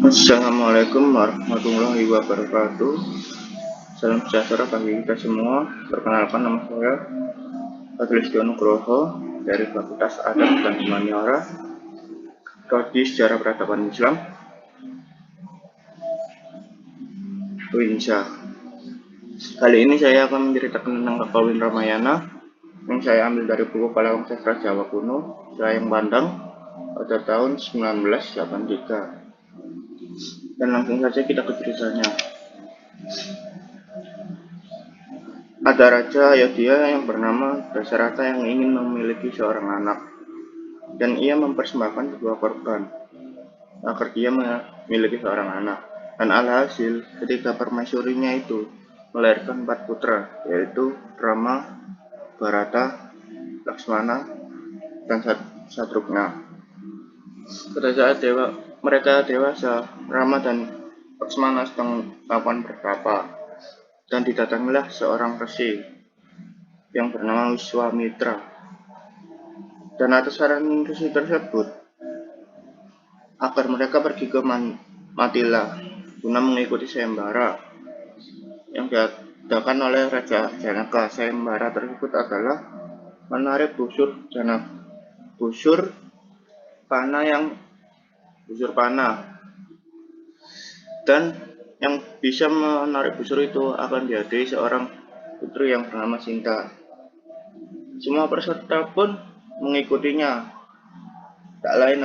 Assalamualaikum warahmatullahi wabarakatuh. Salam sejahtera bagi kita semua. Perkenalkan, nama saya Fadlistion Nugroho dari Fakultas Adat dan Humaniora, Prodi Sejarah Peradaban Islam, Uinsya. Kali ini saya akan menceritakan tentang Kakawin Ramayana yang saya ambil dari buku Kalawang Sastra Jawa Kuno, Layang Pandang, pada tahun 1983. Dan langsung saja kita ke ceritanya. Ada Raja Ayodhya yang bernama Dasarata yang ingin memiliki seorang anak, dan ia mempersembahkan sebuah korban agar dia memiliki seorang anak. Dan alhasil, ketika permaisurinya itu melahirkan 4 putra, yaitu Rama, Bharata, Laksmana, dan Satrugna. Pada saat mereka dewasa, Rama dan Laksmana sedang melakukan bertapa, dan didatangilah seorang resi yang bernama Wiswamitra. Dan atas saran resi tersebut, agar mereka pergi ke Matila guna mengikuti sayembara yang diadakan oleh Raja Janaka. Sayembara tersebut adalah menarik busur panah, dan yang bisa menarik busur itu akan dihadiahi seorang putri yang bernama Sinta. Semua peserta pun mengikutinya. Tak lain,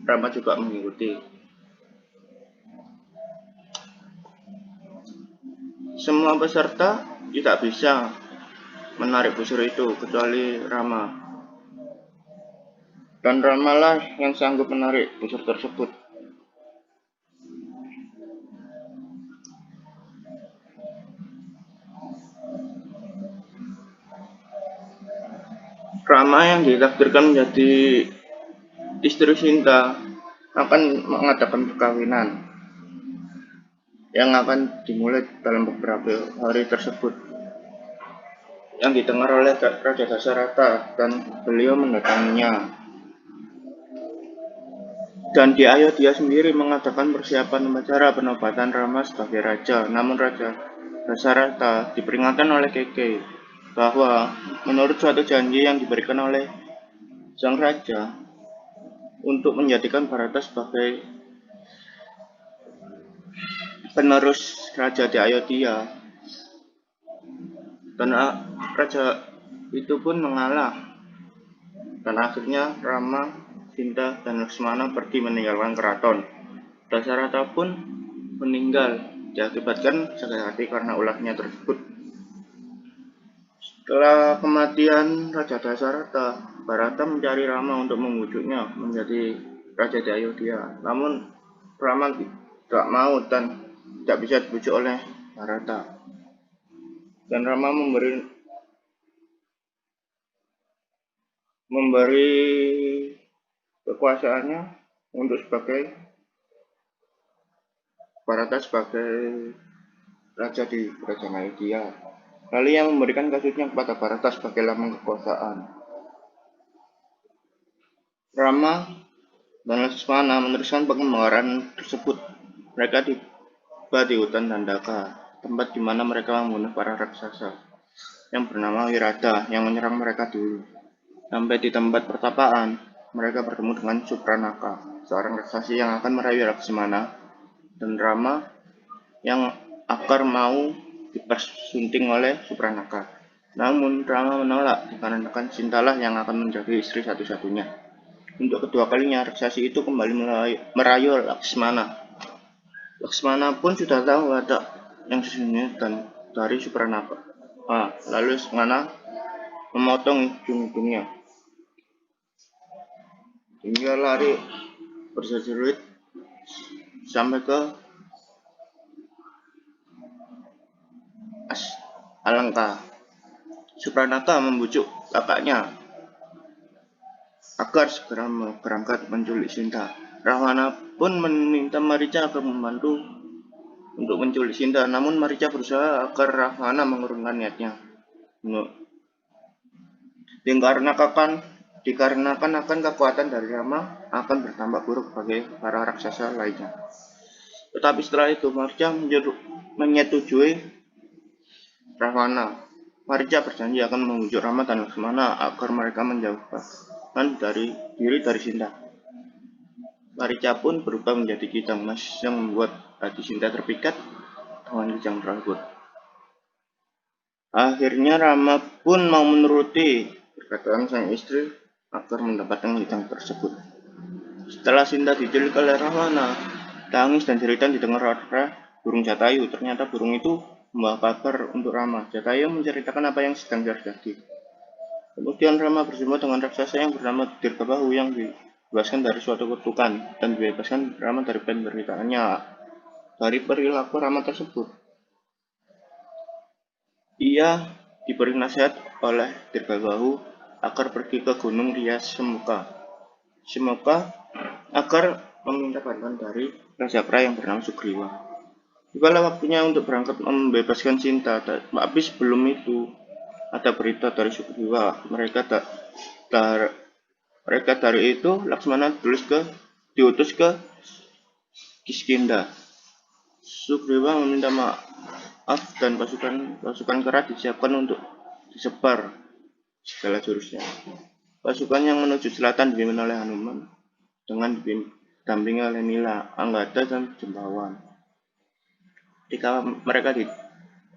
Rama juga mengikuti. Semua peserta tidak bisa menarik busur itu kecuali Rama. Dan Rama lah yang sanggup menarik busur tersebut. Rama yang ditakdirkan menjadi istri Sinta akan mengadakan perkawinan yang akan dimulai dalam beberapa hari tersebut, yang didengar oleh Raja Dasarata, dan beliau mendatanginya. Dan di Ayodhya sendiri mengadakan persiapan upacara penobatan Rama sebagai raja. Namun Raja Dasarata diperingatkan oleh Keke bahwa menurut suatu janji yang diberikan oleh sang raja untuk menjadikan Bharata sebagai penerus raja di Ayodhya, dan raja itu pun mengalah, dan akhirnya Rama, Sinta, dan Laksmana pergi meninggalkan keraton. Dasarata pun meninggal diakibatkan sakit hati karena ulahnya tersebut. Setelah kematian Raja Dasarata, Bharata mencari Rama untuk membujuknya menjadi raja di Ayodhya. Namun Rama tidak mau dan tidak bisa dibujuk oleh Bharata. Dan Rama memberi kekuasaannya untuk sebagai Bharata sebagai raja di kerajaan Ayodhya. Lalu yang memberikan kasusnya kepada Bharata sebagai lambang kekuasaan. Rama dan Laksmana meneruskan pengembaraan tersebut. Mereka tiba di hutan Dandaka, tempat di mana mereka membunuh para raksasa yang bernama Wirada yang menyerang mereka dulu. Sampai di tempat pertapaan, mereka bertemu dengan Supranaka, seorang raksasa yang akan merayu Laksmana dan Rama yang akan mau dipersunting oleh Supranaka. Namun Rama menolak dikarenakan Sintalah yang akan menjadi istri satu-satunya. Untuk kedua kalinya, raksasa itu kembali merayu Laksmana. Laksmana pun sudah tahu ada yang sesungguhnya dan dari Supranaka. Lalu Laksmana memotong ujung-ujungnya hingga lari berjejerit sampai ke Alangka. Supranaka membujuk kakaknya agar segera berangkat menculik Sinta. Rahwana pun meminta Marica agar membantu untuk menculik Sinta, namun Marica berusaha agar Rahwana mengurungkan niatnya. Dikarenakan dikarenakan akan kekuatan dari Rama akan bertambah buruk bagi para raksasa lainnya. Tetapi setelah itu Marja menyetujui Rahwana. Marja berjanji akan membujuk Rama dan Laksmana agar mereka menjauhkan diri dari Sinta. Marja pun berubah menjadi kijang emas yang membuat hati Sinta terpikat dengan kijang tersebut. Akhirnya Rama pun mau menuruti perkataan sang istri agar mendapatkan kijang tersebut. Setelah Sinta diculik oleh Rahwana, tangis dan jeritan didengar oleh burung Jatayu. Ternyata burung itu membawa kabar untuk Rama. Jatayu menceritakan apa yang sedang terjadi. Kemudian Rama berjumpa dengan raksasa yang bernama Dirgabahu yang dibebaskan dari suatu kutukan dan dibebaskan Rama dari penderitaannya dari perilaku Rama tersebut. Ia diberi nasihat oleh Dirgabahu agar pergi ke Gunung Rias Semoga agar meminta bantuan dari Raja Kera yang bernama Sugriwa. Tibalah waktunya untuk berangkat membebaskan Sinta, tapi sebelum itu ada berita dari Sugriwa. Mereka dari itu Laksmana diutus ke Kiskindha. Sugriwa meminta maaf dan pasukan Kera disiapkan untuk disebar segala jurusnya. Pasukan yang menuju selatan dipimpin oleh Hanuman dengan didampingi oleh Nila, Anggada, dan Jembawan. Ketika mereka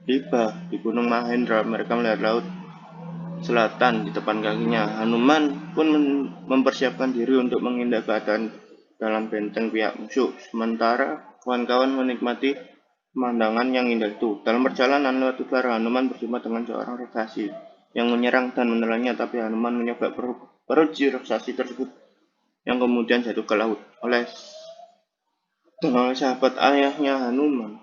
tiba di Gunung Mahendra, mereka melihat laut selatan di depan kakinya. Hanuman pun mempersiapkan diri untuk menghindar keadaan dalam benteng pihak musuh, sementara kawan-kawan menikmati pemandangan yang indah itu. Dalam perjalanan lewat udara, Hanuman berjumpa dengan seorang raksasa yang menyerang dan menelannya, tapi Hanuman menyogok perut si raksasa tersebut yang kemudian jatuh ke laut oleh sahabat ayahnya Hanuman,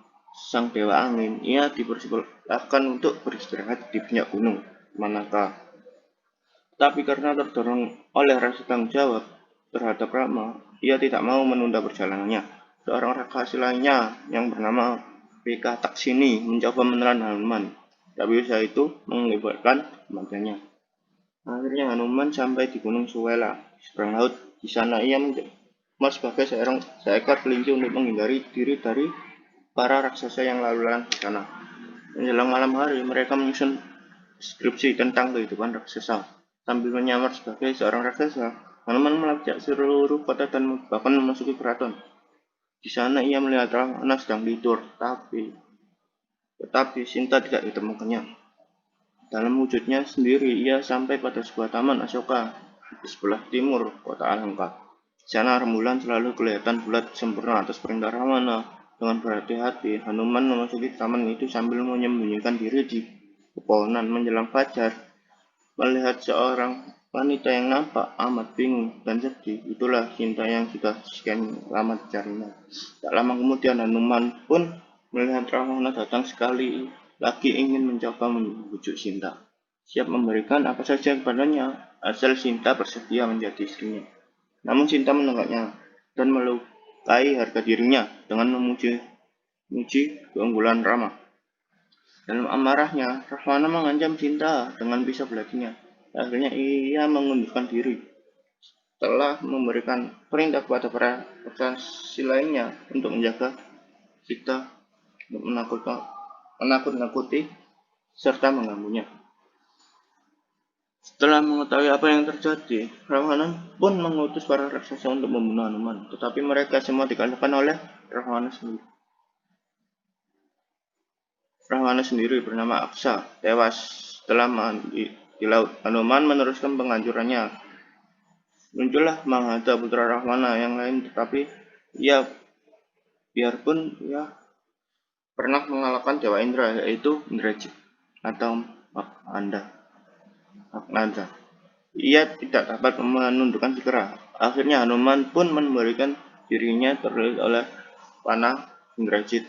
sang dewa angin. Ia dipersilahkan untuk beristirahat di puncak gunung Manaka. Tapi karena terdorong oleh rasa tanggung jawab terhadap Rama, ia tidak mau menunda perjalanannya. Seorang raksasa lainnya yang bernama Pika Taksini mencoba menelan Hanuman, tapi usaha itu mengakibatkan kematiannya. Akhirnya Hanuman sampai di Gunung Suwela, di seberang laut. Di sana ia menjelma sebagai seekor kelinci untuk menghindari diri dari para raksasa yang lalu lalang di sana. Menjelang malam hari, mereka menyusun skripsi tentang kehidupan raksasa. Sambil menyamar sebagai seorang raksasa, Hanuman melacak seluruh kota dan bahkan memasuki keraton. Di sana ia melihat Rahwana sedang tidur, tetapi Sinta tidak ditemukannya. Dalam wujudnya sendiri, ia sampai pada sebuah taman Asoka di sebelah timur kota Alengka. Di sana rembulan selalu kelihatan bulat sempurna atas perintah Rahwana. Dengan berhati-hati, Hanuman memasuki taman itu sambil menyembunyikan diri di pepohonan. Menjelang fajar, melihat seorang wanita yang nampak amat bingung dan sedih. Itulah Sinta yang sudah sekian lama dicarinya. Tak lama kemudian, Hanuman pun melihat Rahwana datang sekali lagi ingin mencoba membujuk Sinta, siap memberikan apa saja kepadanya, asal Sinta bersedia menjadi istrinya. Namun Sinta menolaknya dan melukai harga dirinya dengan memuji keunggulan Rama. Dalam amarahnya, Rahwana mengancam Sinta dengan pisau belatinya. Akhirnya ia mengundurkan diri. Setelah memberikan perintah kepada para raksasa lainnya untuk menjaga Sinta, untuk menakut-nakuti serta mengganggunya. Setelah mengetahui apa yang terjadi, Rahwana pun mengutus para raksasa untuk membunuh Hanuman, tetapi mereka semua dikalahkan oleh Rahwana sendiri. Rahwana sendiri bernama Aksa tewas setelah mandi di laut. Hanuman meneruskan penghancurannya. Muncullah Maghadha putra Rahwana yang lain, tetapi biarpun ia pernah mengalahkan Dewa Indra, yaitu Indrajit atau Maghanda. Ia tidak dapat menundukkan si Kera. Akhirnya Hanuman pun memberikan dirinya terlilit oleh panah Indrajit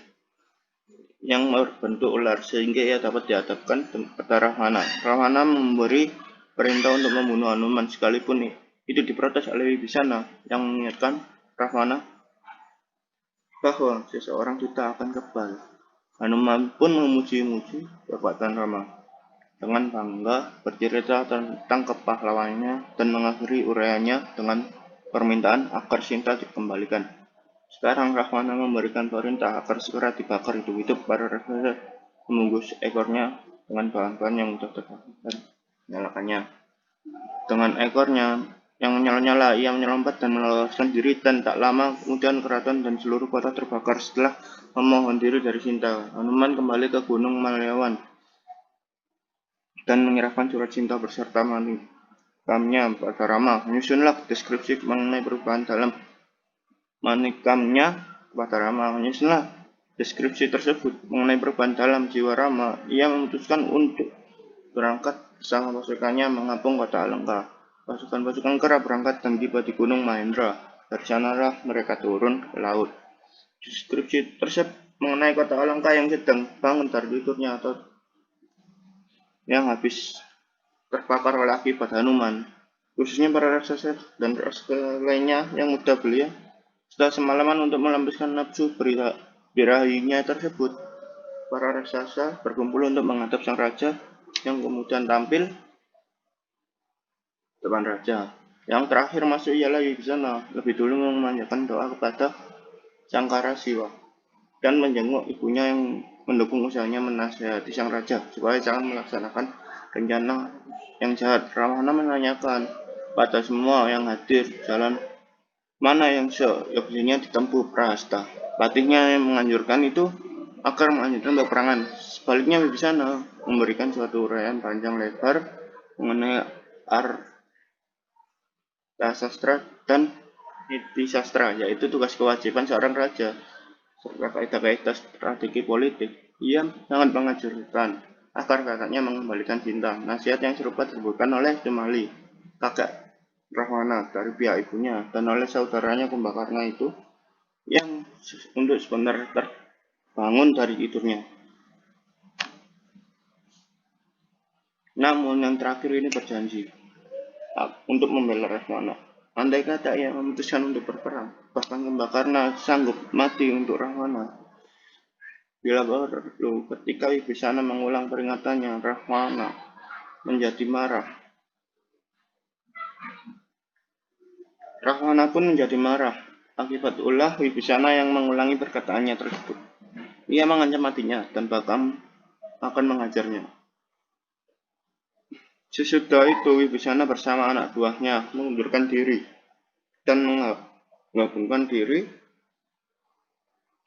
yang berbentuk ular sehingga ia dapat dihadapkan kepada Rahwana. Rahwana memberi perintah untuk membunuh Hanuman sekalipun itu diprotes oleh Wibisana yang mengingatkan Rahwana bahwa seseorang kita akan kebal. Hanuman pun memuji-muji kekuatan Rama. dengan bangga bercerita tentang kepahlawannya dan mengakhiri uraiannya dengan permintaan agar Sinta dikembalikan. Sekarang Rahwana memberikan perintah agar segera dibakar hidup-hidup para raksasa, membungkus ekornya dengan bahan-bahan yang mudah terbakar dan menyalakannya. Dengan ekornya yang menyala-nyala, ia menyerempet dan meloloskan diri, dan tak lama kemudian keraton dan seluruh kota terbakar. Setelah memohon diri dari Sinta, Hanuman kembali ke Gunung Maliawan dan menyerahkan surat cinta beserta manikamnya pada Rama. Menyusunlah deskripsi mengenai perubahan dalam manikamnya kepada Rama. Menyusunlah deskripsi tersebut mengenai perubahan dalam jiwa Rama. Ia memutuskan untuk berangkat bersama pasukannya mengapung kota Alengka. Pasukan-pasukan kera berangkat dan tiba di Gunung Mahendra. Dari sanalah mereka turun ke laut. Deskripsi tersebut mengenai kota Alengka yang sedang bangun dari tidurnya atau yang habis terbakar oleh akibat Hanuman, khususnya para raksasa dan raksasa lainnya yang mudah belia. Setelah semalaman untuk melembuskan nafsu birahinya tersebut, para raksasa berkumpul untuk menghadap sang raja yang kemudian tampil depan raja. Yang terakhir masuk ialah Wibisana, lebih dulu memanjatkan doa kepada Sangkara Siwa dan menjenguk ibunya yang mendukung usahanya menasihati sang raja supaya jangan melaksanakan rencana yang jahat. Rahwana menanyakan pada semua yang hadir jalan mana yang seyogyanya ditempuh Prahasta. Patihnya yang menganjurkan itu agar melanjutkan peperangan. Sebaliknya Wibisana memberikan suatu uraian panjang lebar mengenai Arthasastra dan Nitisastra, yaitu tugas kewajiban seorang raja serta kaidah-kaidah strategi politik. Ia sangat menganjurkan agar kakaknya mengembalikan Sinta. Nasihat yang serupa diberikan oleh Cemali, kakak Rahwana dari pihak ibunya, dan oleh saudaranya Kumbakarna itu yang untuk sebentar terbangun dari tidurnya. Namun yang terakhir ini berjanji untuk membela Rahwana. Andai kata ia memutuskan untuk berperang, bahkan Kumbakarna sanggup mati untuk Rahwana. Bila perlu, ketika Wibisana mengulang peringatannya, Rahwana menjadi marah. Rahwana pun menjadi marah akibat ulah Wibisana yang mengulangi perkataannya tersebut. Ia mengancam matinya dan bahkan akan menghajarnya. Sesudah itu Wibisana bersama anak buahnya mengundurkan diri dan menggabungkan diri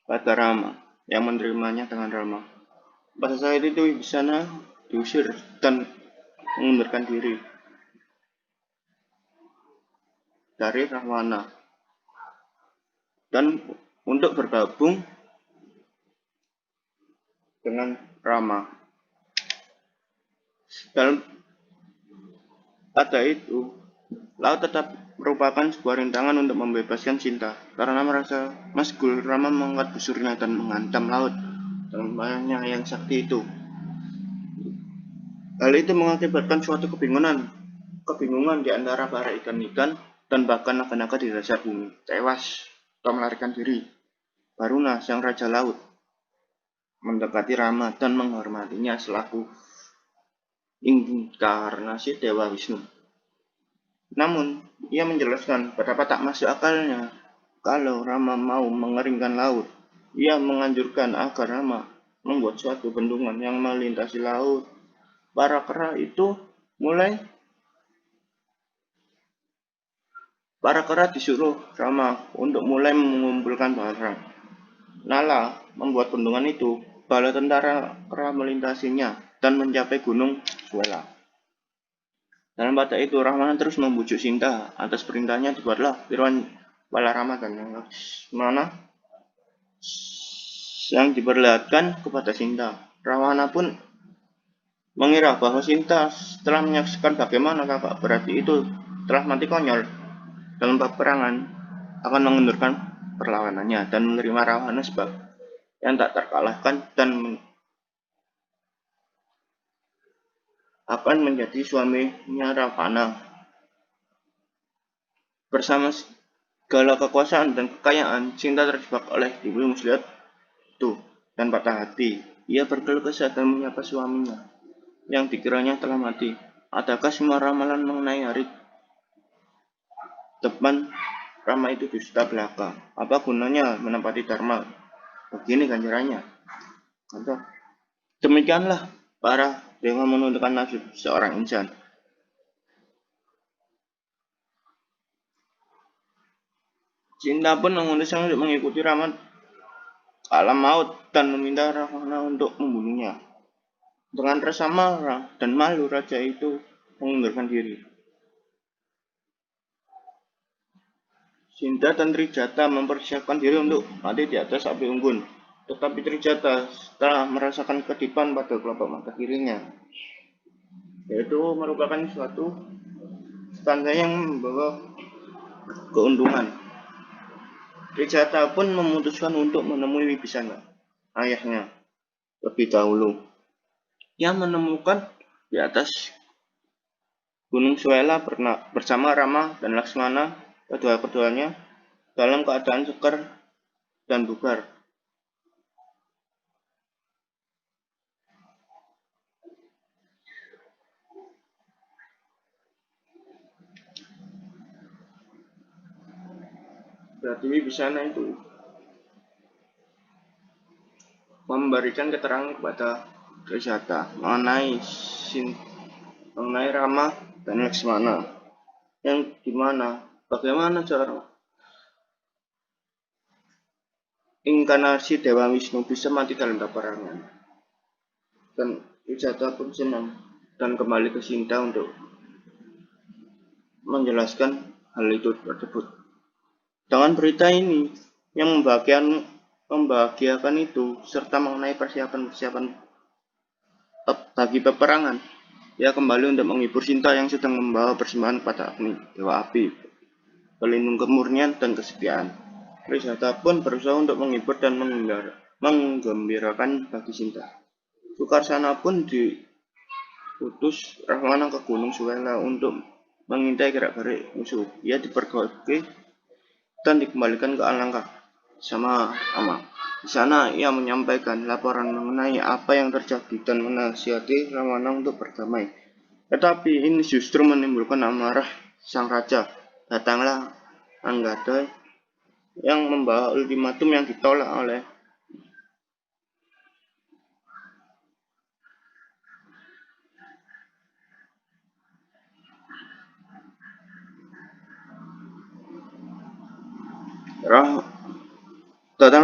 pada Rama yang menerimanya dengan ramah. Pada saat itu Wibisana diusir dan mengundurkan diri dari Rahwana dan untuk bergabung dengan Rama. Dalam pada itu, laut tetap merupakan sebuah rintangan untuk membebaskan Sinta. Karena merasa masgul, Rama mengangkat busurnya dan menghantam laut dengan bayangnya yang sakti itu. Hal itu mengakibatkan suatu kebingungan di antara para ikan-ikan dan bahkan naga-naga di dasar bumi. Tewas atau melarikan diri. Baruna, sang raja laut, mendekati Rama dan menghormatinya selaku inkarnasi Dewa Wisnu. Namun, ia menjelaskan betapa tak masuk akalnya kalau Rama mau mengeringkan laut. Ia menganjurkan agar Rama membuat suatu bendungan yang melintasi laut. Para kera disuruh Rama untuk mulai mengumpulkan barang. Nala membuat bendungan itu. Bala tentara kera melintasinya dan mencapai gunung Suela. Dalam pada itu, Rahwana terus membujuk Sinta. Atas perintahnya dibuatlah Firwan Balarama dan Laksmana yang diperlihatkan kepada Sinta. Rahwana pun mengira bahwa Sinta setelah menyaksikan bagaimana kakak berarti itu telah mati konyol dalam peperangan akan mengendurkan perlawanannya dan menerima Rahwana sebagai yang tak terkalahkan dan akan menjadi suaminya Ravana. Bersama segala kekuasaan dan kekayaan, Sinta terjebak oleh Dewi Muslihat itu dan patah hati. Ia berkeluh kesah dan menyapa suaminya. yang dikiranya telah mati. Adakah semua ramalan mengenai hari depan Rama itu dusta belaka? Apa gunanya menempati dharma? Begini ganjarannya. Demikianlah para dewa menentukan nasib seorang insan. Cinta pun memutuskan untuk mengikuti Rama ke alam maut dan meminta Ravana untuk membunuhnya. Dengan rasa marah dan malu, raja itu mengundurkan diri. Sinta dan Trijata mempersiapkan diri untuk mati di atas api unggun. Tetapi Trijata setelah merasakan kedipan pada kelopak mata kirinya, yaitu merupakan suatu tanda yang membawa keuntungan. Trijata pun memutuskan untuk menemui Wibisana, ayahnya, lebih dahulu. Ia menemukan di atas Gunung Suela bersama Rama dan Laksmana, kedua-keduanya dalam keadaan seger dan bugar. Berarti Wibisana itu memberikan keterangan kepada Trijata mengenai Rama dan Laksmana, yang dimana bagaimana cara inkarnasi Dewa Wisnu bisa mati dalam peperangan. Dan Trijata pun senang dan kembali ke Sinta untuk menjelaskan hal itu tersebut. Dengan berita ini yang membahagiakan itu, serta mengenai persiapan bagi peperangan, ia kembali untuk menghibur Sinta yang sedang membawa persembahan kepada Agni, Dewa Api, pelindung kemurnian dan kesetiaan. Trijata pun berusaha untuk menghibur dan menggembirakan bagi Sinta. Sukarsana pun diutus Rahwana ke Gunung Suwela untuk mengintai gerak-gerik musuh. Ia dipergoki dan dikembalikan ke Alangkah sama Rama. Di sana ia menyampaikan laporan mengenai apa yang terjadi dan menasihati Rawana untuk berdamai. Tetapi ini justru menimbulkan amarah sang raja. Datanglah Anggada yang membawa ultimatum yang ditolak oleh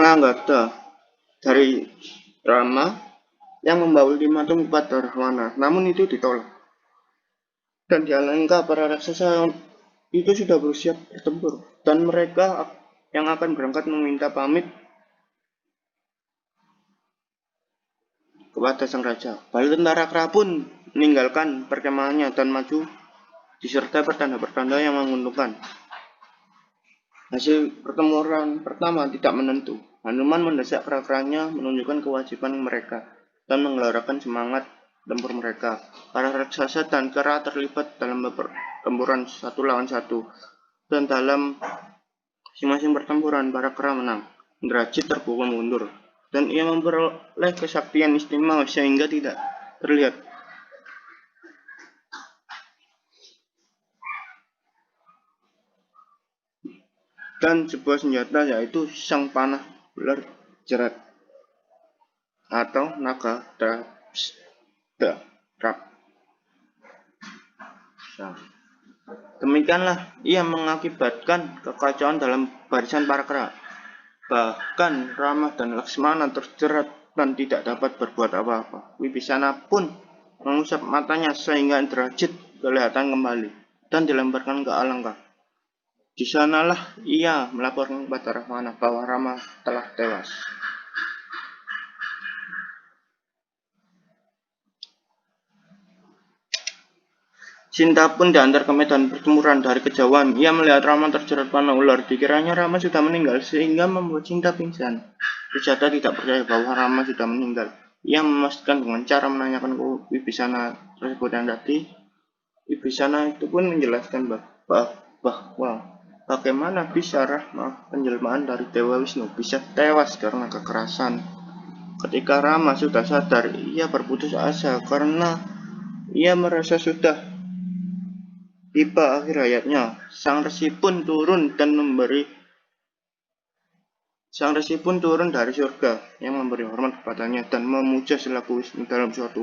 Anggada dari Rama yang membawa ultimatum kepada Rahwana. Namun itu ditolak. Dan di Alangkah para raksasa itu sudah bersiap bertempur, dan mereka yang akan berangkat meminta pamit kepada sang raja. Bala tentara kera pun meninggalkan perkemahannya dan maju disertai pertanda-pertanda yang menguntungkan. Hasil pertempuran pertama tidak menentu. Hanuman mendesak kera-keranya menunjukkan kewajiban mereka dan menggelarkan semangat tempur mereka. Para raksasa dan kera terlibat dalam pertempuran satu lawan satu, dan dalam masing-masing pertempuran para kera menang. Indrajit terpukul mundur, dan ia memperoleh kesaktian istimewa sehingga tidak terlihat. Dan sebuah senjata, yaitu sang panah ular jerat atau naga trap. Demikianlah ia mengakibatkan kekacauan dalam barisan para kera. Bahkan Rama dan Laksmana terjerat dan tidak dapat berbuat apa-apa. Wibisana pun mengusap matanya sehingga Indrajit kelihatan kembali dan dilemparkan ke Alangkah. Di sanalah ia melaporkan kepada Rahwana bahwa Rama telah tewas. Sinta pun diantar ke medan pertempuran. Dari kejauhan ia melihat Rama terjerat panah ular. Dikiranya Rama sudah meninggal sehingga membuat Sinta pingsan. Trijata tidak percaya bahwa Rama sudah meninggal. Ia memastikan dengan cara menanyakan ke Wibisana tersebut, yang tadi Wibisana itu pun menjelaskan bahwa bagaimana bisa Rama, penjelmaan dari Dewa Wisnu, bisa tewas karena kekerasan. Ketika Rama sudah sadar, ia berputus asa karena Ia merasa sudah tiba akhir hayatnya. Sang resi pun turun dari surga yang memberi hormat kepadanya dan memuja selaku wisnu dalam suatu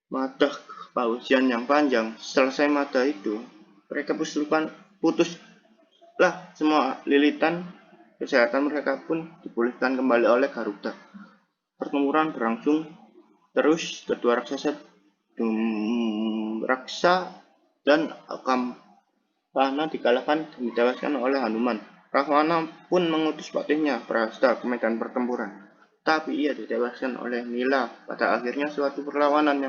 madah pausian yang panjang. Selesai madah itu, mereka putuslah semua lilitan kesehatan mereka pun dipulihkan kembali oleh Garuda. Pertempuran berlangsung terus. Kedua raksasa Raksa dan Akampana dikalahkan dan ditewaskan oleh Hanuman. Rahwana pun mengutus patihnya Prahasta ke medan pertempuran, tapi ia ditewaskan oleh Nila. Pada akhirnya suatu perlawanan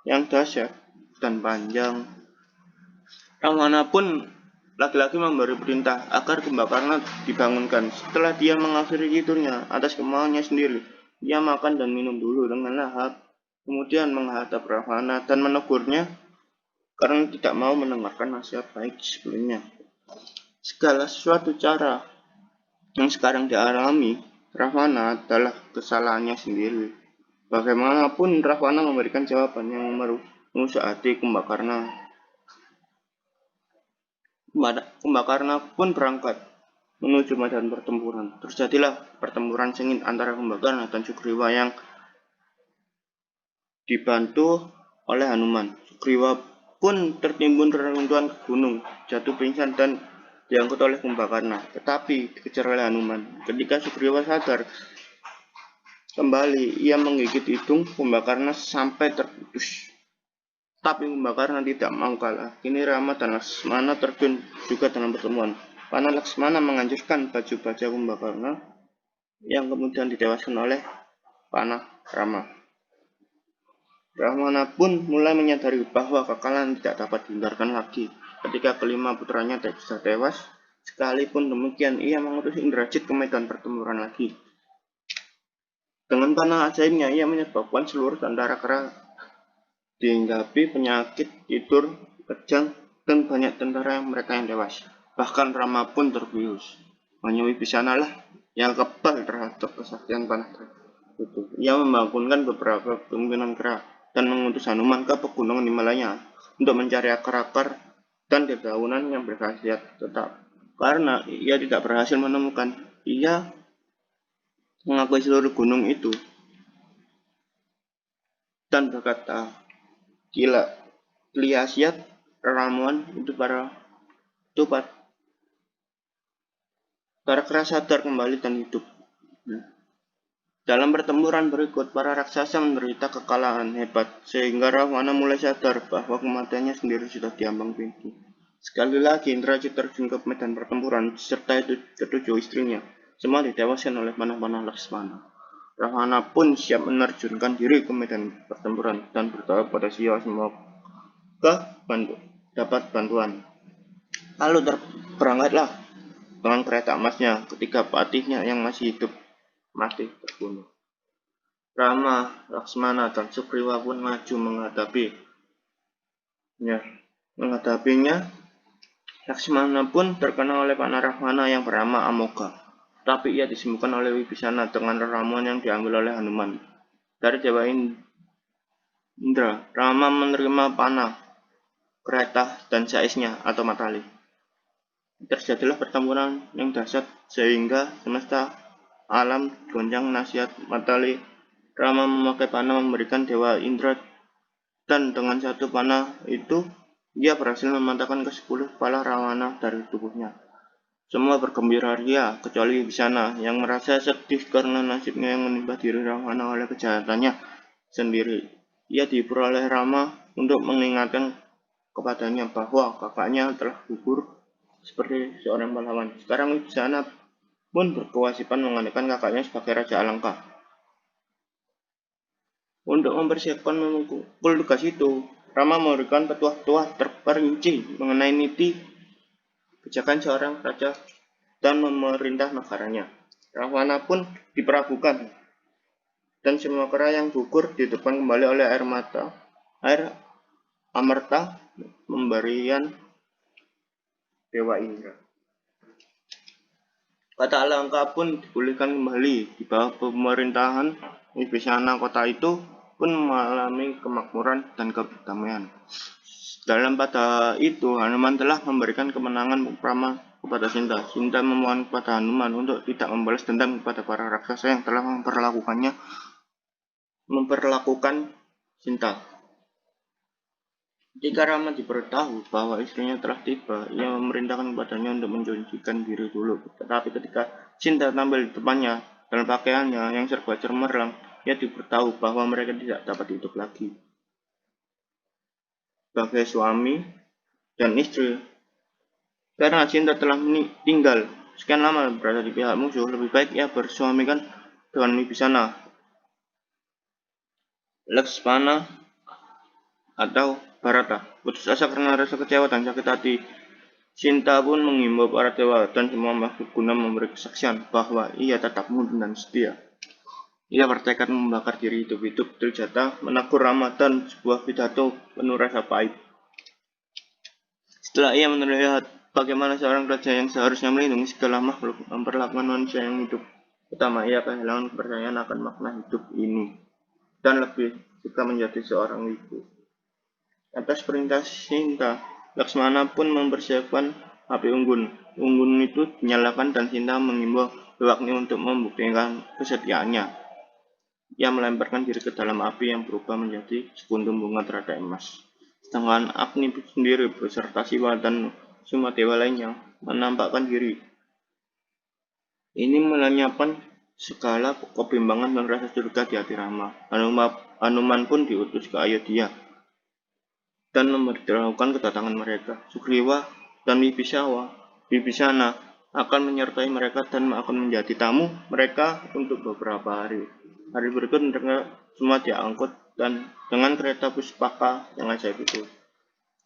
yang dahsyat dan panjang. Rahwana pun lagi-lagi memberi perintah agar Kumbakarna dibangunkan. Setelah dia mengakhiri tidurnya atas kemauannya sendiri, dia makan dan minum dulu dengan lahap, kemudian menghadap Rahwana dan menegurnya karena tidak mau mendengarkan nasihat baik sebelumnya. Segala sesuatu cara yang sekarang dialami Rahwana adalah kesalahannya sendiri. Bagaimanapun Rahwana memberikan jawaban yang menusuk hati Kumbakarna. Kumbakarna pun berangkat menuju medan pertempuran. Terjadilah pertempuran sengit antara Kumbakarna dan Sugriwa yang dibantu oleh Hanuman. Sugriwa pun tertimbun reruntuhan ke gunung, jatuh pingsan dan diangkut oleh Kumbakarna, tetapi dikejar oleh Hanuman. Ketika Sugriwa sadar kembali, ia menggigit hidung Kumbakarna sampai terputus. Tapi Kumbakarna tidak mau kalah. Kini Rama dan Laksmana terjun juga dalam pertemuan. Panah Laksmana menghancurkan baju baja Kumbakarna yang kemudian ditewaskan oleh panah Rama. Rahwana pun mulai menyadari bahwa kekalahan tidak dapat dihindarkan lagi. Ketika kelima putranya bisa tewas, sekalipun demikian ia mengutus Indrajit ke medan pertempuran lagi. Dengan panah ajaibnya ia menyebabkan seluruh tentara kera dihinggapi penyakit tidur kejang dan banyak tentara mereka yang tewas. Bahkan Rama pun terbius. Hanya Wibisana lah yang kebal terhadap kesaktian panah itu. Ia membangunkan beberapa pimpinan kera dan mengutus Hanuman ke pegunungan Himalaya untuk mencari akar-akar dan dedaunan yang berkhasiat tetap. Karena ia tidak berhasil menemukan, ia mengakui seluruh gunung itu dan berkata, gila, Kliasiat, ramuan itu para kera sadar kembali dan hidup. Dalam pertempuran berikut, para raksasa menderita kekalahan hebat, sehingga Rahwana mulai sadar bahwa kematiannya sendiri sudah diambang pintu. Sekali lagi, Indrajit terjun ke medan pertempuran, serta ketujuh istrinya. Semua ditewaskan oleh panah-panah Laksmana. Rahwana pun siap menerjunkan diri ke medan pertempuran dan berdoa pada Siwa semoga dapat bantuan. Lalu berangkatlah dengan kereta emasnya ketika patihnya yang masih hidup mati terbunuh. Rama, Laksmana, dan Sugriwa pun maju menghadapinya. Laksmana pun terkena oleh panah Rahwana yang bernama Amoga, tapi ia disembuhkan oleh Wibisana dengan ramuan yang diambil oleh Hanuman. Dari Dewa Indra, Rama menerima panah, kereta, dan saisnya atau matali. Terjadilah pertempuran yang dahsyat sehingga semesta alam goncang. Nasihat matali. Rama memakai panah memberikan Dewa Indra, dan dengan satu panah itu dia berhasil mematahkan ke-10 kepala Rawana dari tubuhnya. Semua bergembira ria kecuali Wibisana yang merasa sedih karena nasibnya yang menimpa diri Rawana oleh kejahatannya sendiri. Ia dihibur oleh Rama untuk mengingatkan kepadanya bahwa kakaknya telah gugur seperti seorang pahlawan. Sekarang Wibisana pun berkewajiban menggantikan kakaknya sebagai Raja Alangka. Untuk mempersiapkan memikul tugas itu, Rama memberikan petuah-petuah terperinci mengenai niti kebijakan seorang raja dan memerintah negaranya. Rahwana pun diperlakukan dan semua kera yang gugur dihidupkan kembali oleh air amerta pemberian Dewa Indra. Kata Alangka pun dipulihkan kembali di bawah pemerintahan Wibisana. Kota itu pun mengalami kemakmuran dan kedamaian. Dalam pada itu, Hanuman telah memberikan kemenangan Rama kepada Sinta. Sinta memohon kepada Hanuman untuk tidak membalas dendam kepada para raksasa yang telah memperlakukan Sinta. Jika Rama diberitahu bahwa istrinya telah tiba, ia memerintahkan kepadanya untuk mencucikan diri dulu. Tetapi ketika Sinta tampil di depannya dalam pakaiannya yang serba cemerlang, ia diberitahu bahwa mereka tidak dapat hidup lagi sebagai suami dan istri. Karena Sinta telah tinggal sekian lama berada di pihak musuh, lebih baik ia bersuamikan dengan Wibisana, Laksmana, atau Bharata. Putus asa karena rasa kecewa dan sakit hati, Sinta pun mengimbau para dewa dan semua makhluk guna memberi kesaksian bahwa ia tetap muda dan setia. Ia bertekad membakar diri hidup-hidup Trijata, menegur Rama dan sebuah pidato penuh rasa pahit. Setelah ia melihat bagaimana seorang raja yang seharusnya melindungi segala makhluk memperlakukan manusia yang hidup pertama, ia kehilangan kepercayaan akan makna hidup ini dan lebih suka menjadi seorang ibu. Atas perintah Sinta, Laksmana pun mempersiapkan api unggun. Unggun itu dinyalakan dan Sinta mengimbau Bewakni untuk membuktikan kesetiaannya. Ia melemparkan diri ke dalam api yang berubah menjadi sekuntum bunga teratai emas. Sedangkan Agni sendiri beserta Siwa dan semua dewa lainnya menampakkan diri. Ini melenyapkan segala kebimbangan dan rasa curiga di hati Rama. Hanuman pun diutus ke Ayodhya dan memberitahukan kedatangan mereka. Sugriwa dan Wibisana akan menyertai mereka dan akan menjadi tamu mereka untuk beberapa hari. Hari berikut mereka semua diangkut dan dengan kereta Puspaka yang ajaib itu.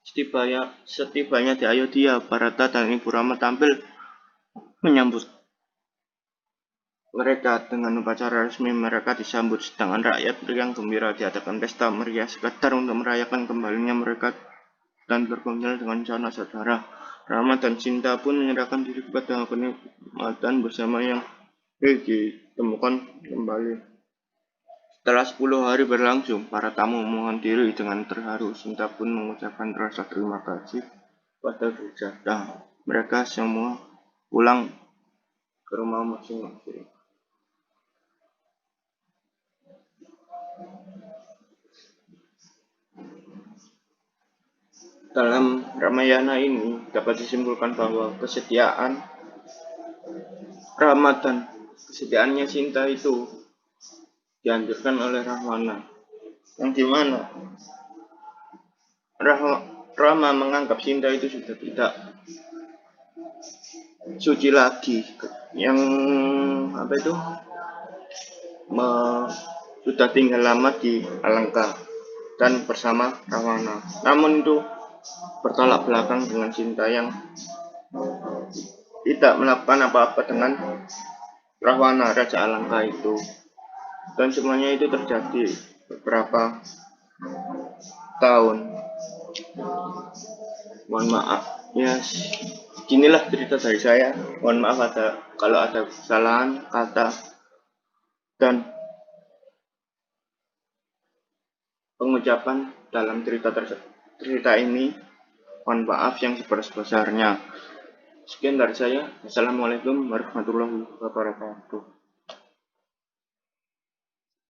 Setibanya di Ayodhya, Bharata dan Ibu Rama tampil menyambut mereka dengan upacara resmi. Mereka disambut sedangkan rakyat yang gembira diadakan pesta meriah sekadar untuk merayakan kembalinya mereka dan berkunjung dengan sanak saudara. Rama dan Sinta pun menyerahkan diri kepada kenikmatan bersama yang ditemukan kembali. Setelah 10 hari berlangsung, para tamu memohon diri dengan terharu. Sinta pun mengucapkan rasa terima kasih pada Trijata. Mereka semua pulang ke rumah masing-masing. Dalam Ramayana ini dapat disimpulkan bahwa kesetiaan Rama dan kesetiaannya Sinta itu dianjurkan oleh Rahwana, yang dimana Rama menganggap Sinta itu sudah tidak suci lagi, yang sudah tinggal lama di Alangka dan bersama Rahwana. Namun itu bertolak belakang dengan Sinta yang tidak melakukan apa-apa dengan Rahwana, Raja Alangka itu. Dan semuanya itu terjadi beberapa tahun. Mohon maaf ya, inilah cerita dari saya. Mohon maaf kalau ada kesalahan kata dan pengucapan dalam cerita ini. Mohon maaf yang sebesar-besarnya. Sekian dari saya. Assalamualaikum warahmatullahi wabarakatuh.